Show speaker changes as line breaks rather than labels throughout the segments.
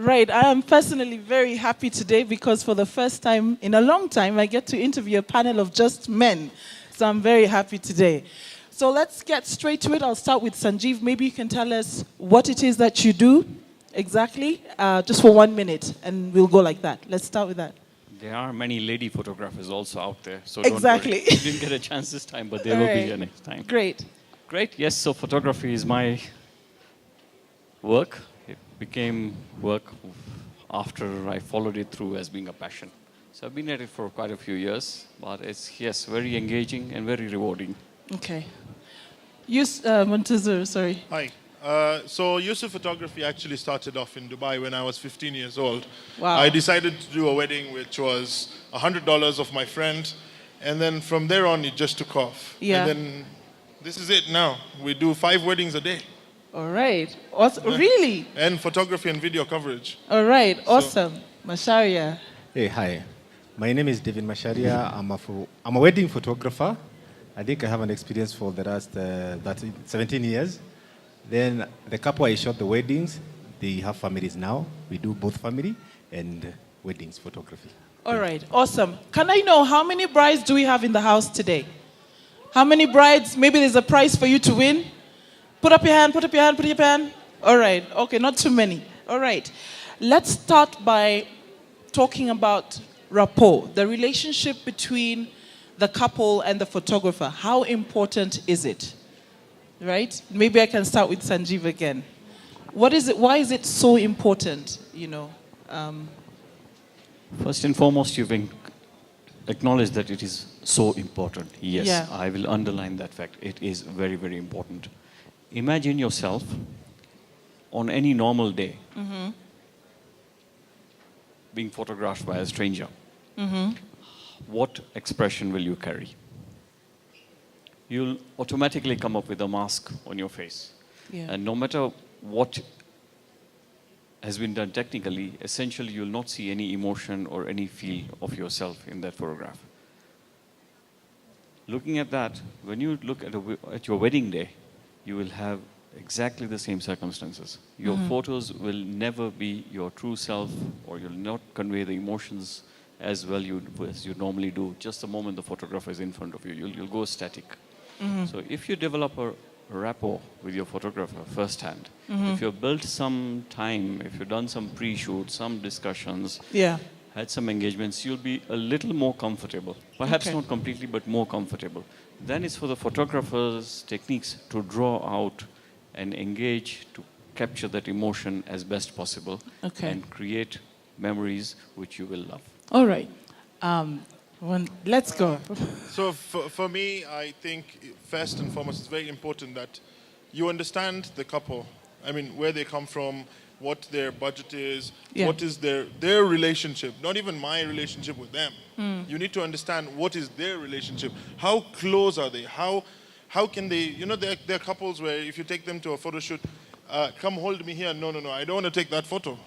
right. I am personally very happy today because for the first time in a long time, I get to interview a panel of just men. So I'm very happy today. So let's get straight to it. I'll start with Sanjeev. Maybe you can tell us what it is that you do exactly, just for 1 minute, and we'll go like that. Let's start with that.
There are many lady photographers also out there, so
exactly.
Don't worry. You didn't get a chance this time, but there will be a next time.
Great.
Great, yes, so photography is my work. It became work after I followed it through as being a passion. So I've been at it for quite a few years, but it's, yes, very engaging and very rewarding.
Okay. Montezur, sorry.
Hi. So Yusuf Photography actually started off in Dubai when I was 15 years old.
Wow.
I decided to do a wedding which was $100 of my friend, and then from there on it just took off.
Yeah.
And then this is it now. We do 5 weddings a day.
All right. Awesome. Really?
And photography and video coverage.
All right. Awesome. Masharia.
Hey, hi. My name is David Masharia. I'm a wedding photographer. I think I have an experience for the last 17 years. Then the couple I shot the weddings, they have families now. We do both family and weddings photography.
All right. Awesome. Can I know how many brides do we have in the house today? How many brides? Maybe there's a prize for you to win. Put up your hand, put up your hand, put up your hand. All right. Okay, not too many. All right. Let's start by talking about rapport, the relationship between the couple and the photographer. How important is it? Right? Maybe I can start with Sanjeev again. What is it? Why is it so important? You know.
First and foremost, you've acknowledged that it is so important. Yes,
yeah.
I will underline that fact. It is very, very important. Imagine yourself on any normal day being photographed by a stranger. What expression will you carry? You'll automatically come up with a mask on your face.
Yeah.
And no matter what has been done technically, essentially you'll not see any emotion or any feel of yourself in that photograph. Looking at that, when you look at your wedding day, you will have exactly the same circumstances. Your photos will never be your true self, or you'll not convey the emotions as well as you normally do. Just the moment the photographer is in front of you, you'll go static. So if you develop a rapport with your photographer firsthand, if you've built some time, if you've done some pre-shoot, some discussions, had some engagements, you'll be a little more comfortable. Perhaps not completely, but more comfortable. Then it's for the photographer's techniques to draw out and engage, to capture that emotion as best possible and create memories which you will love.
All right. Let's go.
So for me, I think first and foremost, it's very important that you understand the couple. I mean, where they come from, what their budget is, what is their relationship, not even my relationship with them. You need to understand what is their relationship. How close are they? How can they, you know, there are couples where if you take them to a photo shoot, come hold me here. No, I don't want to take that photo.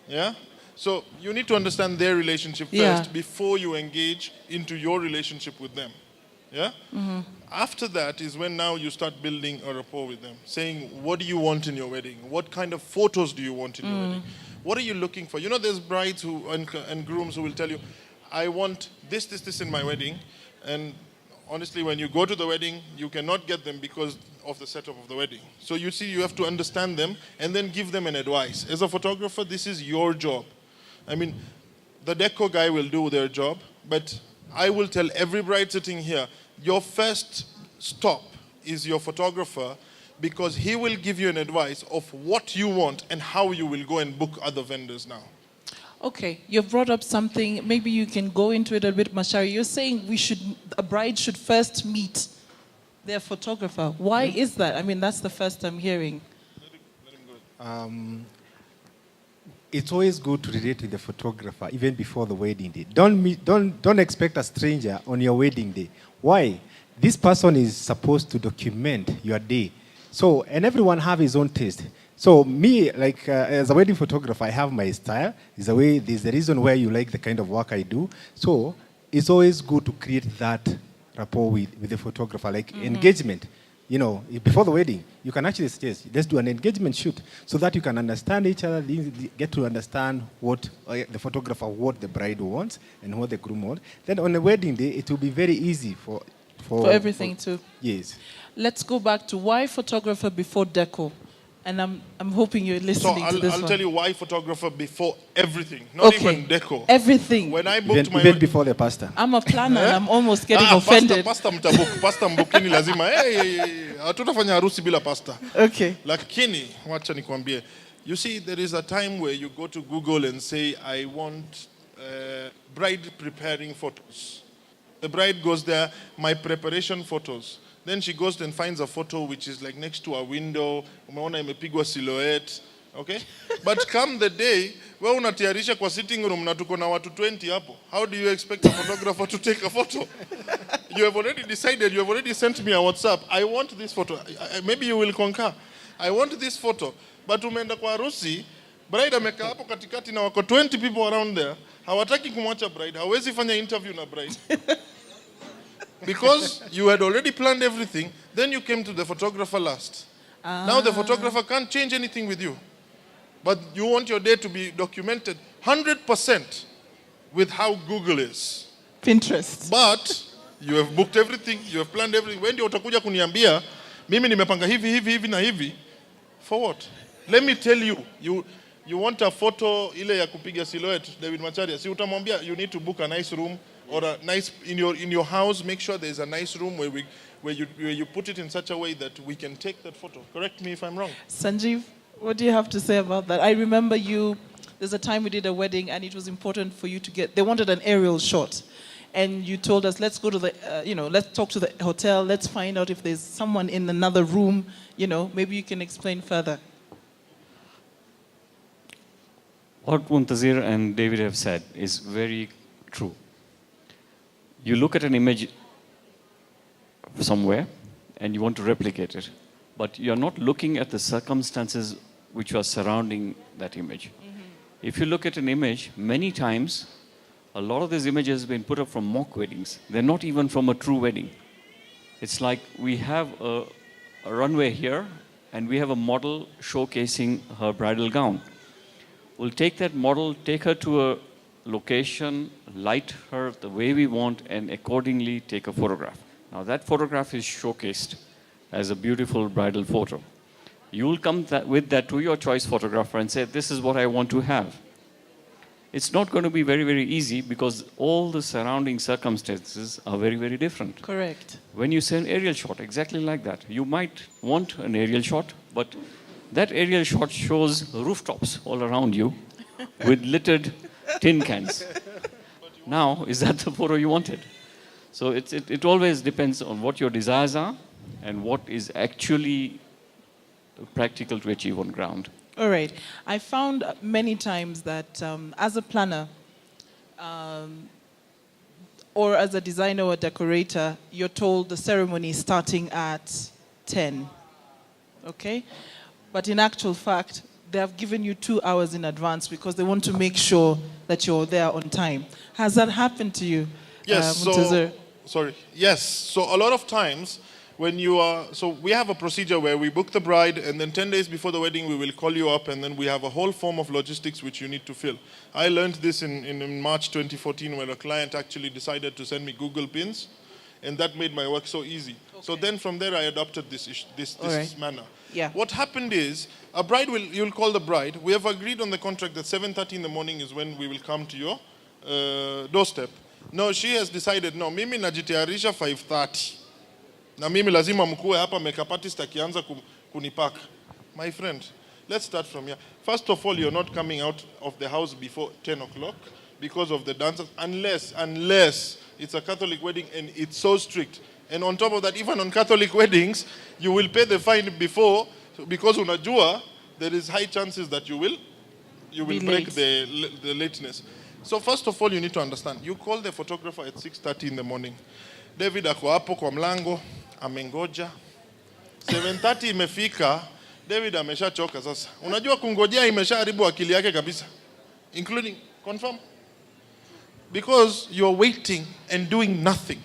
Yeah? So you need to understand their relationship first before you engage into your relationship with them. Yeah? After that is when now you start building a rapport with them, saying, what do you want in your wedding? What kind of photos do you want in your wedding? What are you looking for? You know, there's brides and grooms who will tell you, I want this in my wedding. And honestly, when you go to the wedding, you cannot get them because of the setup of the wedding. So you see, you have to understand them and then give them an advice. As a photographer, this is your job. I mean, the deco guy will do their job, but I will tell every bride sitting here, your first stop is your photographer, because he will give you an advice of what you want and how you will go and book other vendors now.
Okay, you've brought up something. Maybe you can go into it a bit, Mashari. You're saying a bride should first meet their photographer. Why is that? I mean, that's the first I'm hearing.
Let him go.
It's always good to relate with the photographer even before the wedding day. Don't expect a stranger on your wedding day. Why? This person is supposed to document your day. So, and everyone have his own taste. So me, like as a wedding photographer, I have my style. There's the reason why you like the kind of work I do. So it's always good to create that rapport with the photographer, like engagement. before the wedding, you can actually suggest, let's do an engagement shoot so that you can understand each other, get to understand what the photographer, what the bride wants and what the groom wants. Then on the wedding day, it will be very easy for
everything too.
Yes.
Let's go back to why photographer before deco. And I'm hoping you're listening to this
I'll
one.
tell you why photographer before everything, not even deco.
Everything.
When I booked
Even before the pastor.
I'm a planner and I'm almost getting offended.
Pastor mtabook, pastor mbukini lazima. Hatutafanya harusi bila pastor.
Okay.
Lakini wacha nikwambie. You see, there is a time where you go to Google and say, I want bride preparing photos. The bride goes there, my preparation photos. Then she goes and finds a photo which is like next to a window. Umeona imepigwa silhouette. Okay? But come the day, wewe unatiarisha kwa sitting room na tuko na watu 20 hapo. How do you expect a photographer to take a photo? You have already decided, you have already sent me a WhatsApp. I want this photo. Maybe you will concur. I want this photo. But umeenda kwa harusi, bride amekaa hapo katikati na wako 20 people around there. Hawataki kumwacha bride. Hawezi fanya interview na bride. Because you had already planned everything, then you came to the photographer last. Now the photographer can't change anything with you. But you want your day to be documented 100% with how Google is.
Pinterest.
But you have booked everything, you have planned everything. When ndio utakuja kuniambia, mimi nimepanga hivi na hivi. For what? Let me tell you, you want a photo ile ya kupiga silhouette, David Macharia. Si utamwambia you need to book a nice room. Or a nice in your house, make sure there's a nice room where you put it in such a way that we can take that photo. Correct me if I'm wrong.
Sanjeev, what do you have to say about that? I remember there's a time we did a wedding and it was important for you they wanted an aerial shot. And you told us, let's go to let's talk to the hotel, let's find out if there's someone in another room, maybe you can explain further.
What Muntazir and David have said is very true. You look at an image somewhere and you want to replicate it, but you're not looking at the circumstances which are surrounding that image. Mm-hmm. If you look at an image, many times, a lot of these images have been put up from mock weddings. They're not even from a true wedding. It's like we have a runway here and we have a model showcasing her bridal gown. We'll take that model, take her to a location, light her the way we want, and accordingly take a photograph. Now that photograph is showcased as a beautiful bridal photo. You will come with that to your choice photographer and say, this is what I want to have. It's not going to be very, very easy because all the surrounding circumstances are very, very different.
Correct.
When you say an aerial shot, exactly like that. You might want an aerial shot, but that aerial shot shows rooftops all around you with littered tin cans. Now, is that the photo you wanted? So it always depends on what your desires are and what is actually practical to achieve on ground.
All right. I found many times that as a planner or as a designer or decorator, you're told the ceremony is starting at 10. Okay? But in actual fact, they have given you 2 hours in advance because they want to make sure that you're there on time. Has that happened to you?
Yes. Yes. So a lot of times when we have a procedure where we book the bride and then 10 days before the wedding we will call you up and then we have a whole form of logistics which you need to fill. I learned this in March 2014 when a client actually decided to send me Google Pins and that made my work so easy. Okay. So then from there I adopted this right. manner.
Yeah.
What happened is, you'll call the bride. We have agreed on the contract that 7:30 in the morning is when we will come to your doorstep. No, she has decided, no, mimi najitayarisha 5:30. Na mimi lazima mkue hapa makeup artist akianza kunipaka. My friend, let's start from here. First of all, you're not coming out of the house before 10 o'clock because of the dancers, unless it's a Catholic wedding and it's so strict. And on top of that, even on Catholic weddings, you will pay the fine before, because unajua, there is high chances that you will break the lateness. So first of all, you need to understand. You call the photographer at 6:30 in the morning. David ako hapo kwa mlango, amengoja. 7:30 imefika, David ameshachoka sasa. Unajua kungojea imeshaharibu akili yake kabisa. Including, confirm? Because you're waiting and doing nothing.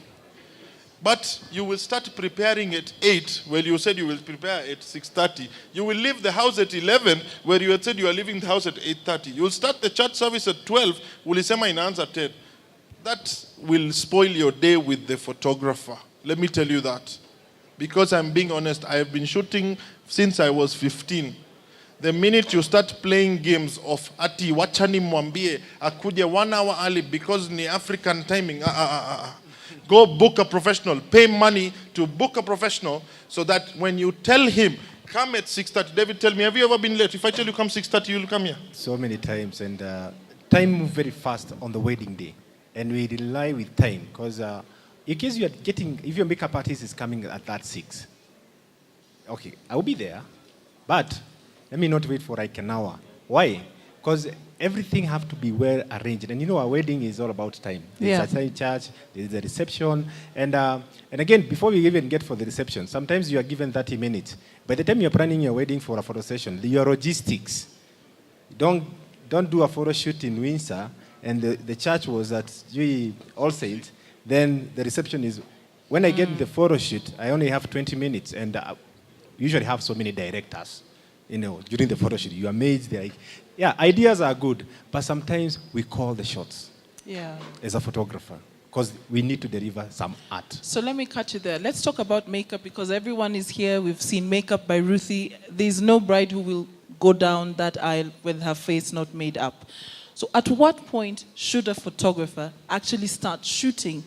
But you will start preparing at 8, where you said you will prepare at 6:30. You will leave the house at 11, where you had said you are leaving the house at 8:30. You will start the church service at 12, ulisema inaanza 10. That will spoil your day with the photographer. Let me tell you that. Because I'm being honest, I have been shooting since I was 15. The minute you start playing games of ati wachani mwambie akuja 1 hour early because ni African timing, go book a professional. Pay money to book a professional so that when you tell him, come at 6:30. David, tell me, have you ever been late? If I tell you come 6:30, you'll come here.
So many times, and time moves very fast on the wedding day. And we rely with time, because in case you are getting, if your makeup artist is coming at that 6, okay, I will be there, but let me not wait for like an hour. Why? Because everything have to be well arranged. And you know, our wedding is all about time. There's a church, there's a reception, and again, before we even get for the reception, sometimes you are given 30 minutes. By the time you're planning your wedding for a photo session, your logistics, don't do a photo shoot in Windsor, and the church was at All Saints, then the reception is, when I get the photo shoot, I only have 20 minutes, and usually have so many directors, you know, during the photo shoot. You are amazed, like, yeah, ideas are good, but sometimes we call the shots as a photographer, because we need to deliver some art.
So let me cut you there. Let's talk about makeup, because everyone is here. We've seen makeup by Ruthie. There's no bride who will go down that aisle with her face not made up. So at what point should a photographer actually start shooting?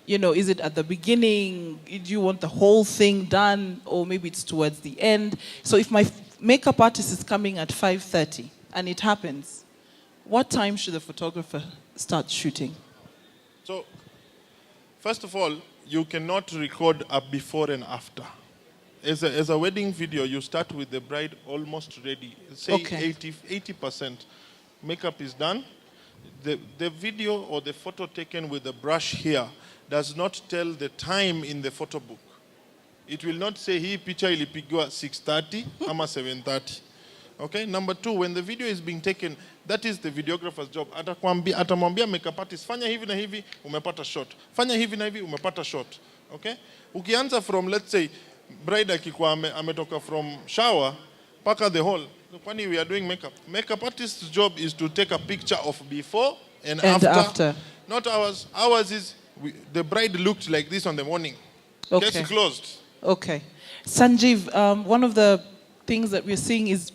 You know, is it at the beginning? Do you want the whole thing done? Or maybe it's towards the end? So if my makeup artist is coming at 5:30 and it happens, what time should the photographer start shooting?
So, first of all, you cannot record a before and after. As a wedding video, you start with the bride almost ready. Say 80%. Makeup is done. The video or the photo taken with the brush here does not tell the time in the photo book. It will not say hii picha ilipigwa 6:30 ama 7:30. Okay? Number 2, when the video is being taken, that is the videographer's job. Atamwambia makeup artist, fanya hivi na hivi, umepata shot. Fanya hivi na hivi, umepata shot. Okay? Ukianza from, let's say, bride akikuwa ametoka from shower, paka the hall. When we are doing makeup, makeup artist's job is to take a picture of before and after. Not ours. Ours is, the bride looked like this on the morning.
Okay.
Case closed.
Okay. Sanjeev, one of the things that we're seeing is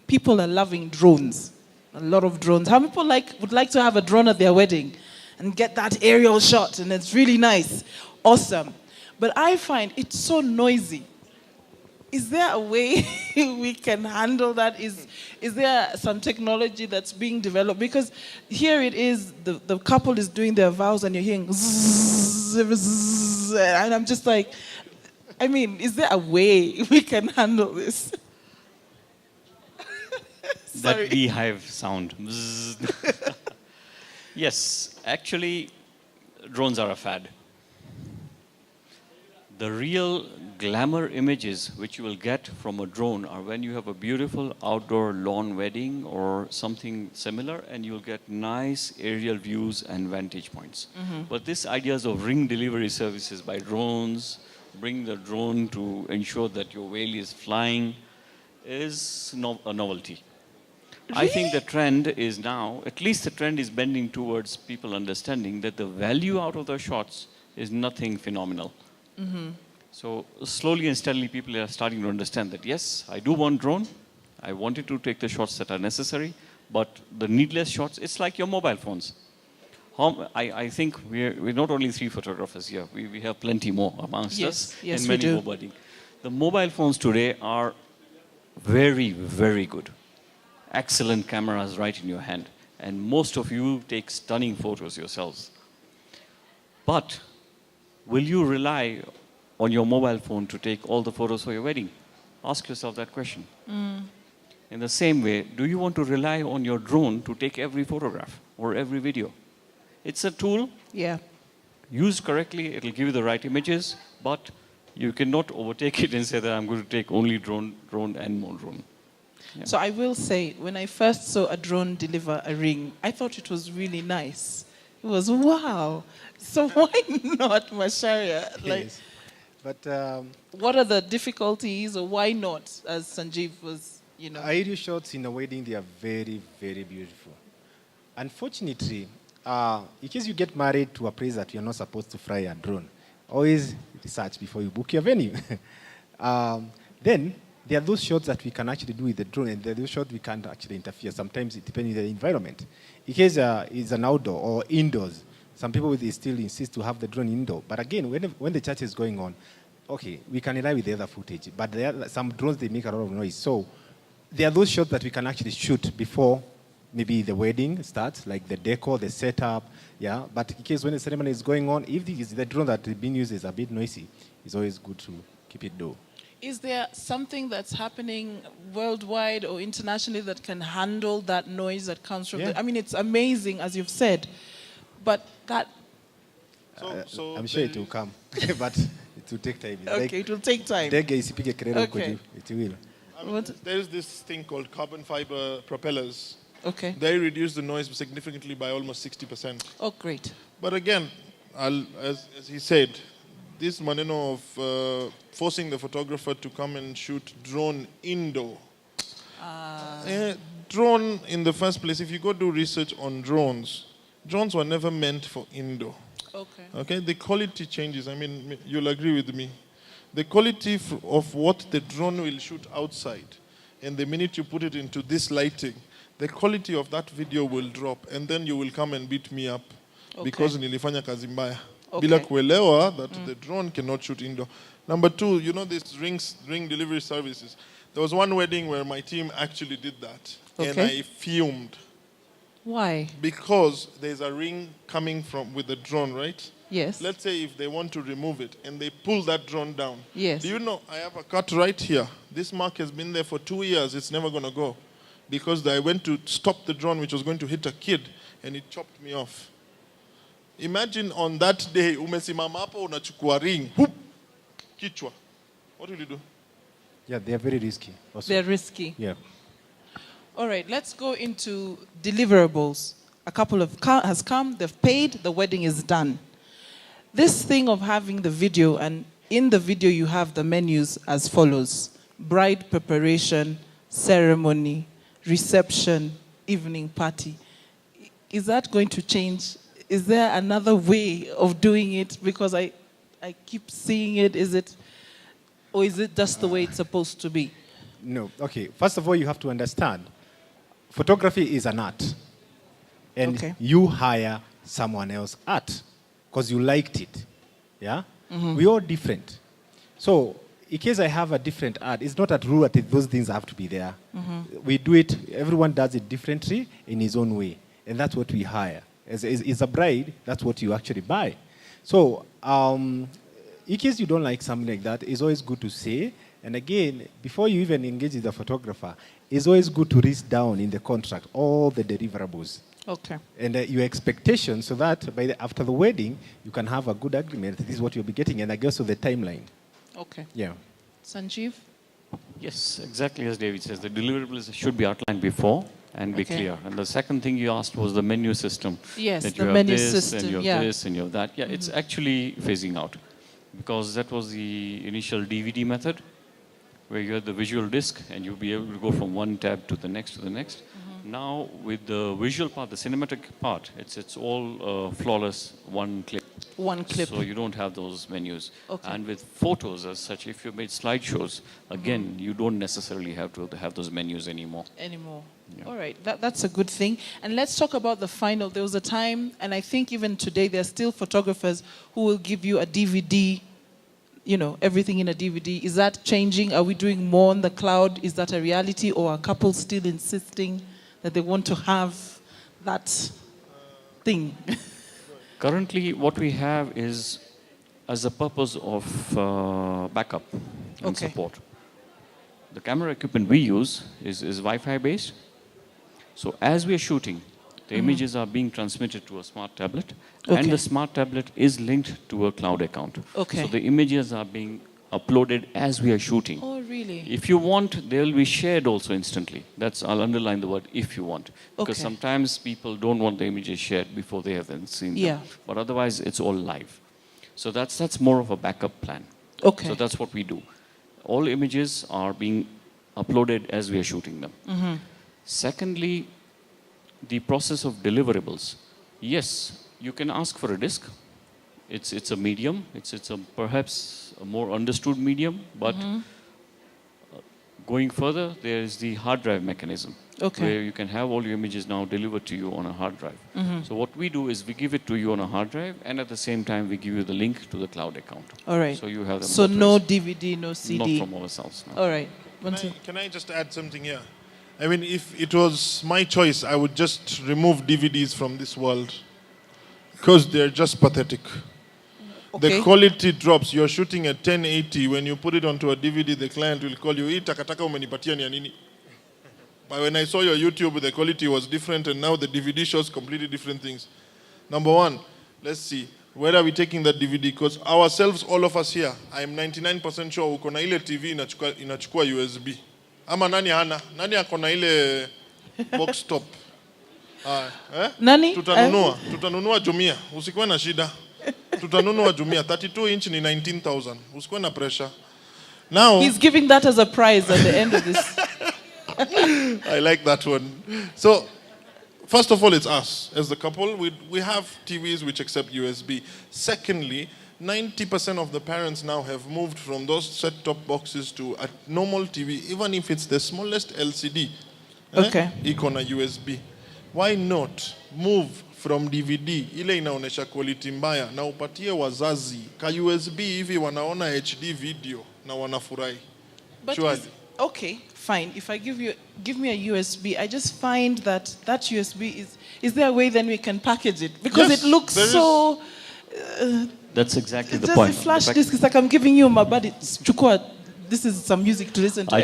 people are loving drones. A lot of drones. How many people would like to have a drone at their wedding and get that aerial shot, and it's really nice? Awesome. But I find it's so noisy. Is there a way we can handle that? Is there some technology that's being developed? Because here it is, the couple is doing their vows and you're hearing zzz, zzz, and I'm just like, I mean, is there a way we can handle this?
That beehive sound. Yes, actually, drones are a fad. The real glamour images which you will get from a drone are when you have a beautiful outdoor lawn wedding or something similar, and you'll get nice aerial views and vantage points. But this ideas of ring delivery services by drones, bring the drone to ensure that your whale is flying, is a novelty. Really? I think the trend is now, at least the trend is bending towards people understanding that the value out of the shots is nothing phenomenal. So slowly and steadily people are starting to understand that, yes, I do want drone. I wanted to take the shots that are necessary, but the needless shots, it's like your mobile phones. I think we're not only 3 photographers here. We have plenty more amongst us,
and
many more budding. The mobile phones today are very, very good. Excellent cameras right in your hand. And most of you take stunning photos yourselves. But will you rely on your mobile phone to take all the photos for your wedding? Ask yourself that question. In the same way, do you want to rely on your drone to take every photograph or every video? It's a tool.
Yeah.
Used correctly, it'll give you the right images, but you cannot overtake it and say that I'm going to take only drone and more drone. Yeah.
So I will say, when I first saw a drone deliver a ring, I thought it was really nice. It was, wow. So why not Macharia? Like,
But
What are the difficulties, or why not, as Sanjeev was,
aerial shots in a wedding, they are very, very beautiful. Unfortunately, in case you get married to a place that you're not supposed to fly a drone, always research before you book your venue. Then there are those shots that we can actually do with the drone, and there are those shots we can't actually interfere. Sometimes it depends on the environment. In case it's an outdoor or indoors, some people they still insist to have the drone indoor. But again, when the church is going on, okay, we can rely with the other footage. But some drones, they make a lot of noise. So there are those shots that we can actually shoot before maybe the wedding starts, like the decor, the setup, yeah. But in case when the ceremony is going on, if the drone that is being used is a bit noisy, it's always good to keep it low.
Is there something that's happening worldwide or internationally that can handle that noise that comes from
Yeah.
I mean, it's amazing, as you've said, but that...
So
I'm sure it will come, but it will take time. It's
Okay, it will take time.
Okay. It will.
There's this thing called carbon fiber propellers.
Okay.
They reduce the noise significantly by almost 60%.
Oh, great.
But again, as he said, this maneno of forcing the photographer to come and shoot drone indoor. Drone, in the first place, if you go do research on drones were never meant for indoor.
Okay.
Okay, the quality changes. I mean, you'll agree with me. The quality of what the drone will shoot outside, and the minute you put it into this lighting, the quality of that video will drop, and then you will come and beat me up because nilifanya kazi mbaya. Bila kuelewa that the drone cannot shoot indoor. Number two, you know these ring delivery services. There was one wedding where my team actually did that, and I filmed.
Why?
Because there's a ring coming with the drone, right?
Yes.
Let's say if they want to remove it and they pull that drone down.
Yes.
Do you know I have a cut right here? This mark has been there for 2 years. It's never going to go. Because I went to stop the drone which was going to hit a kid and it chopped me off. Imagine on that day, umesimama hapo unachukua ring, whoop, kichwa. What will you do?
Yeah, they are very risky. Also.
They're risky.
Yeah.
All right, let's go into deliverables. A couple has come, they've paid, the wedding is done. This thing of having the video, and in the video you have the menus as follows: bride preparation, ceremony, reception, evening party. Is that going to change? Is there another way of doing it? Because I keep seeing it. Or is it just the way it's supposed to be?
No. Okay. First of all, you have to understand, photography is an art. And you hire someone else art because you liked it. Yeah? Mm-hmm. We're all different. So, in case I have a different art, it's not a rule that those things have to be there. Mm-hmm. We do it, everyone does it differently in his own way. And that's what we hire. As a bride, that's what you actually buy. So, in case you don't like something like that, it's always good to say. And again, before you even engage with the photographer, it's always good to list down in the contract all the deliverables.
Okay.
And your expectations, so that after the wedding, you can have a good agreement. This is what you'll be getting, and I guess so the timeline.
Okay.
Yeah.
Sanjeev?
Yes, exactly as David says. The deliverables should be outlined before and be clear. And the second thing you asked was the menu system.
Yes,
that
the
you have
menu
this,
system.
and you have this, and you have that. Yeah, it's actually phasing out. Because that was the initial DVD method, where you had the visual disc, and you'll be able to go from one tab to the next to the next. Now, with the visual part, the cinematic part, it's all flawless, one clip.
One clip.
So you don't have those menus.
Okay.
And with photos as such, if you made slideshows, again, you don't necessarily have to have those menus anymore.
Yeah. All right, that's a good thing. And let's talk about the final. There was a time, and I think even today, there are still photographers who will give you a DVD, everything in a DVD. Is that changing? Are we doing more on the cloud? Is that a reality? Or are couples still insisting that they want to have that thing?
Currently, what we have is as a purpose of backup and support. The camera equipment we use is Wi-Fi based. So as we are shooting, the images are being transmitted to a smart tablet, and the smart tablet is linked to a cloud account. So the images are being uploaded as we are shooting.
Oh, really?
If you want, they will be shared also instantly. I'll underline the word "if you want," because sometimes people don't want the images shared before they have then seen them. But otherwise, it's all live. So that's more of a backup plan.
Okay.
So that's what we do. All images are being uploaded as we are shooting them. Secondly, the process of deliverables. Yes, you can ask for a disk. It's a medium. It's a perhaps a more understood medium, but going further, there is the hard drive mechanism, where you can have all your images now delivered to you on a hard drive. So what we do is we give it to you on a hard drive, and at the same time we give you the link to the cloud account.
All right.
So you have them.
So
both
no
ways.
DVD, no CD.
Not from ourselves. No.
All right.
Can I just add something here? I mean, if it was my choice, I would just remove DVDs from this world because they're just pathetic. The quality drops. You're shooting at 1080. When you put it onto a DVD, the client will call you, "Hii takataka umenipatia ni ya nini?" But when I saw your YouTube, the quality was different, and now the DVD shows completely different things. Number one, let's see. Where are we taking that DVD? Because ourselves, all of us here, I'm 99% sure uko na ile TV inachukua USB. Ama nani hana? Nani ako na ile box top?
Nani?
Tutanunua Jumia. Usikuwe na shida. Tutanunua Jumia. 32 inch ni 19,000. Usikuwe na pressure. Now
he's giving that as a prize at the end of this.
I like that one. So, first of all, it's us. As the couple, we have TVs which accept USB. Secondly, 90% of the parents now have moved from those set-top boxes to a normal TV, even if it's the smallest LCD. Iko na USB. Why not move from DVD, ile inaonesha quality mbaya, na upatie wazazi ka USB hivi wanaona HD video na wanafurahi.
Okay, fine. If I give me a USB, I just find that USB is there a way then we can package it? Because
yes,
it looks so...
That's exactly the
just
point.
A flash disk. It's like I'm giving you my body. This is some music to listen to.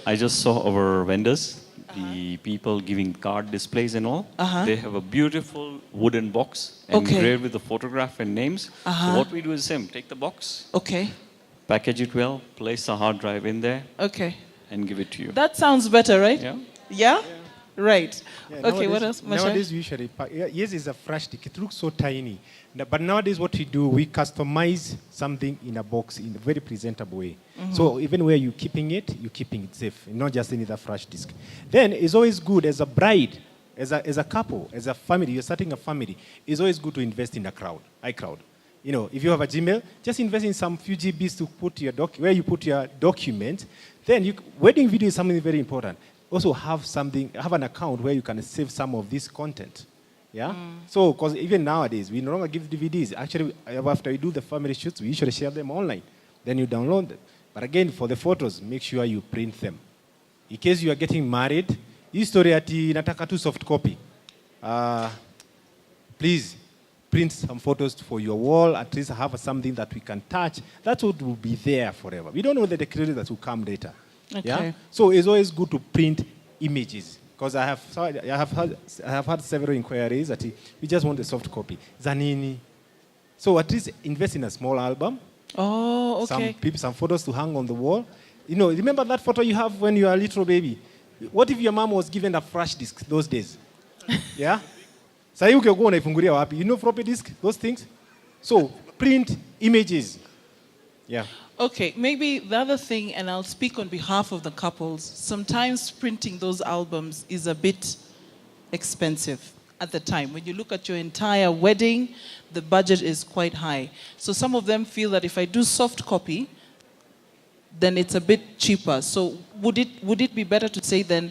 I just saw our vendors, the people giving card displays and all. They have a beautiful wooden box engraved with the photograph and names. So what we do is the same. Take the box. Package it well. Place a hard drive in there. And give it to you.
That sounds better, right?
Yeah.
Right.
Yeah,
what else?
Nowadays, we usually yes, it's a flash stick. It looks so tiny. But nowadays, what we do, we customize something in a box in a very presentable way. So even where you're keeping it safe, not just in the flash disk. Then it's always good as a bride, as a couple, as a family. You're starting a family. It's always good to invest in iCloud. You know, if you have a Gmail, just invest in some few GBs to put your where you put your document. Then wedding video is something very important. Also have an account where you can save some of this content. Yeah? So, because even nowadays, we no longer give DVDs. Actually, after you do the family shoots, we usually share them online. Then you download them. But again, for the photos, make sure you print them. In case you are getting married, history ati nataka tu soft copy. Please, print some photos for your wall, at least have something that we can touch. That's what will be there forever. We don't know the technology that will come later. Yeah? So it's always good to print images. Because I have had several inquiries that we just want a soft copy. Zanini. So at least invest in a small album.
Oh, okay.
Some photos to hang on the wall. You know, remember that photo you have when you were a little baby? What if your mom was given a flash disk those days? Yeah? You know floppy disk, those things? So print images. Yeah.
Okay, maybe the other thing, and I'll speak on behalf of the couples, sometimes printing those albums is a bit expensive at the time. When you look at your entire wedding, the budget is quite high. So some of them feel that if I do soft copy, then it's a bit cheaper. So would it be better to say then,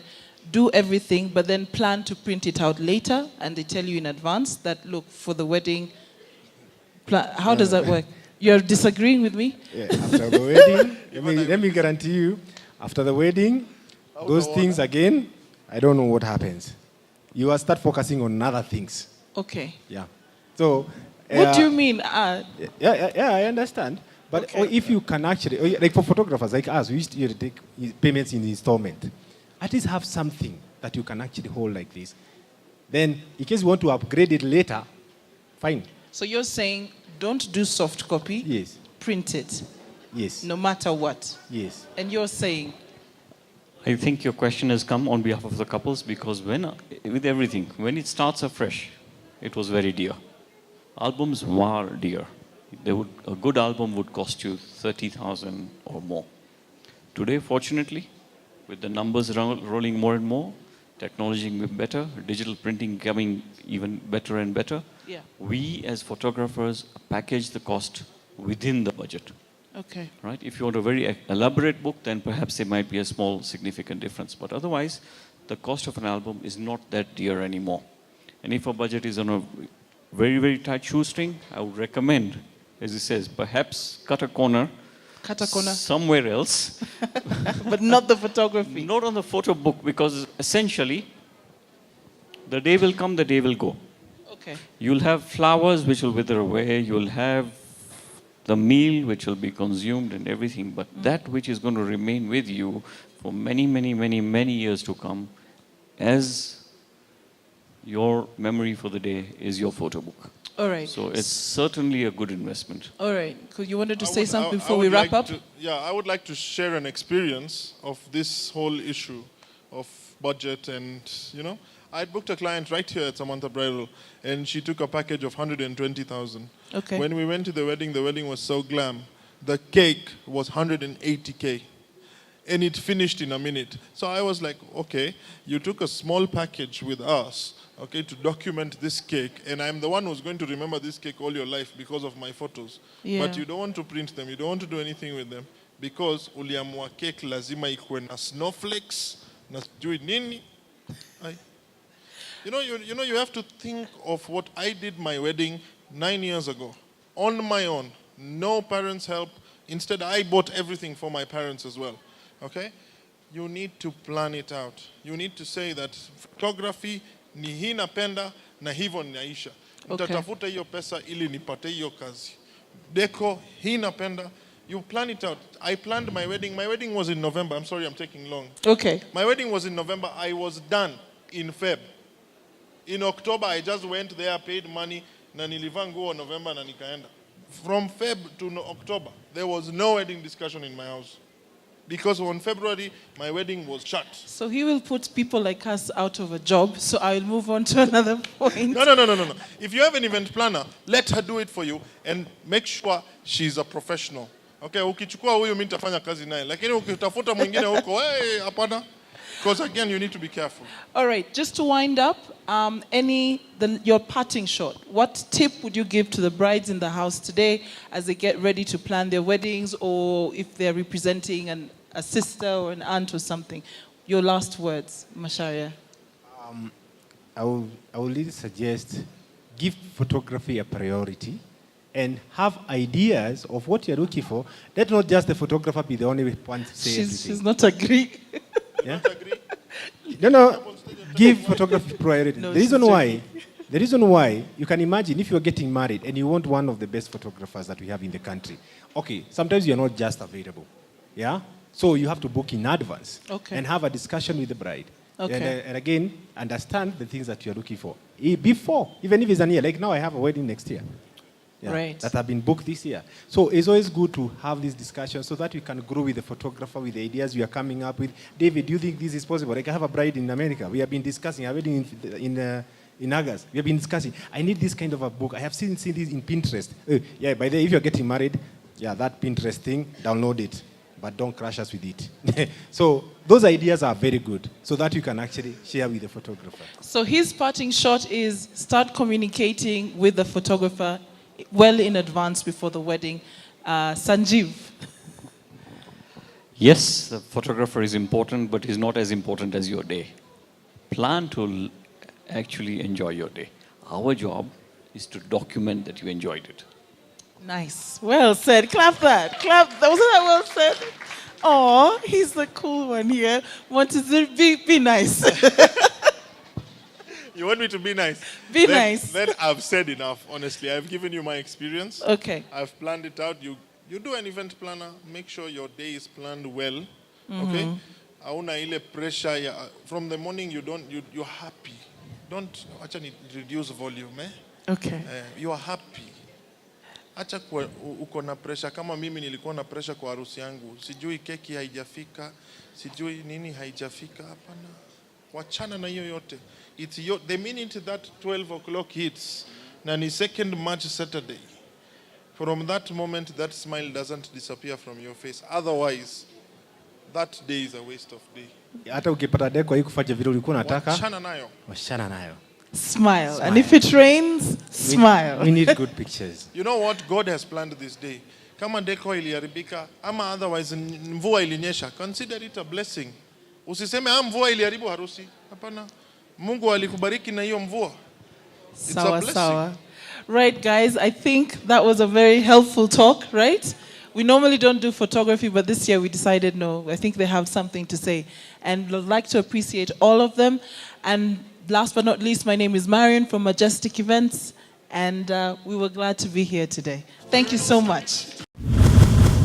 do everything, but then plan to print it out later, and they tell you in advance that, look, for the wedding, how does that work? You're disagreeing with me?
Yeah, after the wedding, let me guarantee you, after the wedding, those things again, I don't know what happens. You will start focusing on other things.
Okay.
Yeah. So.
What do you mean?
Yeah, I understand. But if you can actually, like for photographers like us, we used to take payments in installment. At least have something that you can actually hold like this. Then, in case you want to upgrade it later, fine.
So you're saying, don't do soft copy.
Yes.
Print it.
Yes.
No matter what.
Yes.
And you're saying?
I think your question has come on behalf of the couples because with everything, when it starts afresh, it was very dear. Albums were dear. a good album would cost you 30,000 or more. Today, fortunately, with the numbers rolling more and more, technology getting better, digital printing coming even better and better, we as photographers package the cost within the budget.
Okay.
Right? If you want a very elaborate book, then perhaps there might be a small significant difference. But otherwise, the cost of an album is not that dear anymore. And if a budget is on a very, very tight shoestring, I would recommend, as he says, perhaps cut a corner somewhere else.
But not the photography.
Not on the photo book, because essentially, the day will come, the day will go.
Okay.
You'll have flowers which will wither away. You'll have the meal which will be consumed and everything. But that which is going to remain with you for many, many, many, many years to come as your memory for the day is your photo book.
All right.
So it's certainly a good investment.
All right. You wanted to say something before we wrap up?
I would like to share an experience of this whole issue of budget. And, I booked a client right here at Samantha Bridal, and she took a package of 120,000.
Okay.
When we went to the wedding was so glam. The cake was 180K. And it finished in a minute. So I was like, okay, you took a small package with us, okay, to document this cake, and I'm the one who's going to remember this cake all your life because of my photos.
Yeah.
But you don't want to print them, you don't want to do anything with them, because uliamua cake lazima ikuwe na snowflakes, na sijui nini. You have to think of what I did my wedding 9 years ago, on my own, no parents' help. Instead, I bought everything for my parents as well. Okay? You need to plan it out. You need to say that photography ni hii napenda na hivyo ninaisha. Nitatafuta hiyo pesa ili nipate hiyo kazi. Deco hii napenda. You plan it out. I planned my wedding. My wedding was in November. I'm sorry, I'm taking long.
Okay.
My wedding was in November. I was done in Feb. In October, I just went there, paid money, na nilivaa nguo November na nikaenda. From Feb to October, there was no wedding discussion in my house. Because on February, my wedding was shut.
So he will put people like us out of a job. So I will move on to another point.
No. If you have an event planner, let her do it for you and make sure she's a professional. Okay, ukichukua huyu mimi nitafanya kazi naye. Lakini ukitafuta mwingine huko, hapana. Because again, you need to be careful.
All right, just to wind up, your parting shot. What tip would you give to the brides in the house today as they get ready to plan their weddings, or if they're representing a sister or an aunt or something? Your last words, Macharia.
I will really suggest give photography a priority and have ideas of what you're looking for. Let not just the photographer be the only one to say everything.
She's not agreeing.
Yeah? No. Give photography priority.
No,
the reason why, you can imagine if you're getting married and you want one of the best photographers that we have in the country. Okay, sometimes you're not just available. Yeah? So you have to book in advance.
Okay.
And have a discussion with the bride.
Okay.
And again, understand the things that you're looking for. Before, even if it's an year, like now I have a wedding next year. Yeah,
right.
That have been booked this year. So it's always good to have this discussion so that we can grow with the photographer, with the ideas we are coming up with. David, do you think this is possible? Like I have a bride in America. We have been discussing a wedding in August. We have been discussing. I need this kind of a book. I have seen this in Pinterest. By the way, if you're getting married, that Pinterest thing, download it. But don't crush us with it. So those ideas are very good so that you can actually share with the photographer.
So his parting shot is start communicating with the photographer well in advance before the wedding. Sanjeev.
Yes, the photographer is important, but he's not as important as your day. Plan to actually enjoy your day. Our job is to document that you enjoyed it.
Nice. Well said. Clap that. Clap. Wasn't that well said? Oh, he's the cool one here. Wanted to be nice.
You want me to be nice?
Be nice.
Then I've said enough, honestly. I've given you my experience.
Okay.
I've planned it out. You do an event planner. Make sure your day is planned well. Okay? Hauna ile pressure. From the morning, you're happy. Don't actually reduce volume.
Okay.
You are happy. Acha uko na pressure kama mimi nilikuwa na pressure kwa harusi yangu. Sijui keki haijafika, sijui nini haijafika, hapana. Wachana na hiyo yote. The minute that 12 o'clock hits, na ni second March Saturday, From that moment, that smile doesn't disappear from your face. Otherwise, that day is a waste of day.
Hata ukipata deko hii kufanya vile ulikuwa unataka,
wachana nayo.
Smile. And if it rains, smile.
We need good pictures.
You know what God has planned this day? Kama deko iliharibika ama otherwise mvua ilinyesha, consider it a blessing. Usiseme mvua iliharibu harusi. Hapana. Mungu alikubariki na hiyo mvua. It's a blessing. Sawa.
Right, guys, I think that was a very helpful talk, right? We normally don't do photography, but this year we decided no, I think they have something to say. And I'd like to appreciate all of them. And last but not least, my name is Marion from Majestic Events, and we were glad to be here today. Thank you so much.